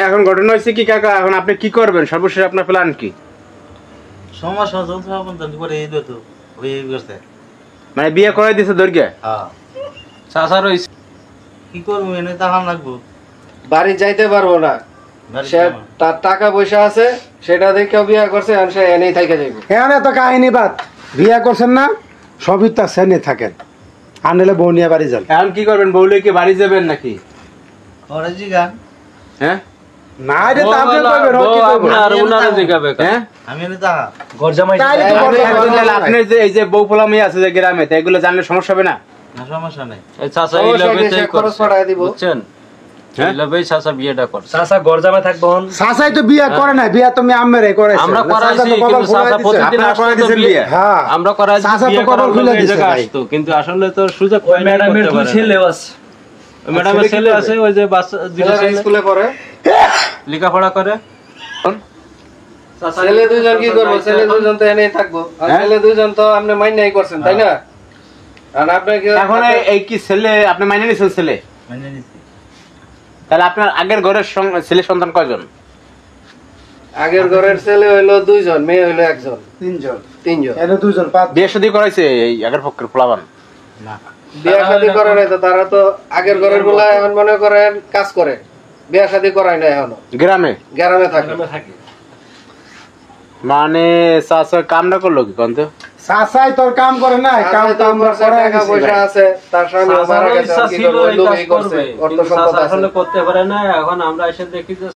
এখন ঘটনা হয়েছে কি কাকা, এখন আপনি কি করবেন? সর্বশেষ আপনার প্ল্যান কি? সমস্যা চলছে করে এই তো ওই করছে মানে বিয়ে করাই দিছে দর্গে? হ্যাঁ চাচার হইছে কি করবো, এনে টাকা লাগবো, বাড়ি যাইতে পারবো না, সে তার টাকা পয়সা আছে সেটা দেখে বিয়ে করছে, আর সে এনেই থেকে যাইব। এখানে তো কাহিনী বাদ, বিয়ে করছেন না সবই তার সেনে থাকেন, আনলে বউ নিয়ে বাড়ি যান। এখন কি করবেন? বউলে কি বাড়ি যাবেন নাকি? ওরা জিগান হ্যাঁ না রে তা আপনি কইবেন ও কি কইবেন? আর উনারে জিগাবে। হ্যাঁ আমি এনে টাকা গরজামাই তাইলে তো বড় কথা। আপনি যে এই যে বউ পোলা মেয়ে আছে যে গ্রামে, তা এগুলো জানলে সমস্যা হবে না? না সমস্যা নাই, এই চাচা এই লবেতেই খরচ পাঠায় দিব। বুঝছেন, এই লবেই চাচা বিয়েটা করছে। চাচা গরজামাই থাকবো। চাচাই তো বিয়ে করে নাই, বিয়ে তুমি আম্মেরে করাইছো। আমরা করাইছি কিন্তু চাচা প্রতিদিন আপনারা করাই দিয়েছেন বিয়ে? হ্যাঁ আমরা করাইছি চাচা তো বিয়ে কবর করার খুলে এই দিছে জায়গা ভাই। আসতো, কিন্তু আসলে তো সুযোগ পায় না। ম্যাডামের দুই ছেলে আছে, ম্যাডামের ছেলে আছে, ওই যে বাচ্চা দুইটা ছেলে স্কুলে পড়ে, লেখাপড়া করে। ছেলে দুইজন কি করবো? ছেলে দুইজন তো এনেই থাকবো, আর ছেলে দুইজন তো আপনি মাইনাই করছেন তাই না? আর আপনাকে এখন এই কি ছেলে আপনি মাইনে নিছেন? ছেলে মানে নিছি তাহলে আপনার আগের ঘরের ছেলে সন্তান কয়জন? আগের ঘরের ছেলে হইলো দুইজন, মেয়ে হইলো একজন, তিনজন। এনে দুইজন পাঁচ। বিয়ে শাদী করাইছে এই আগের পক্ষের পোলাবান? না বিয়ে শাদী করে নাই তো, তারা তো আগের ঘরের গুলা এখন মনে করেন কাজ করে, বিয়ে শাদী করাই না এখনো, গ্রামে গ্রামে থাকে। মানে চাচা কাম না করলো কি কন্ত? চাচাই তোর কাম করে নাই, কাম তো আমরা করে টাকা পয়সা আছে, তার স্বামী মারা গেছে, ইচ্ছা কি ছিল করবে? এই লোভী কাজ করছে, করবে, অর্থ কিন্তু সম্পদ চাচা আছে। আসলে করতে পারে না। এখন আমরা এসে দেখি যে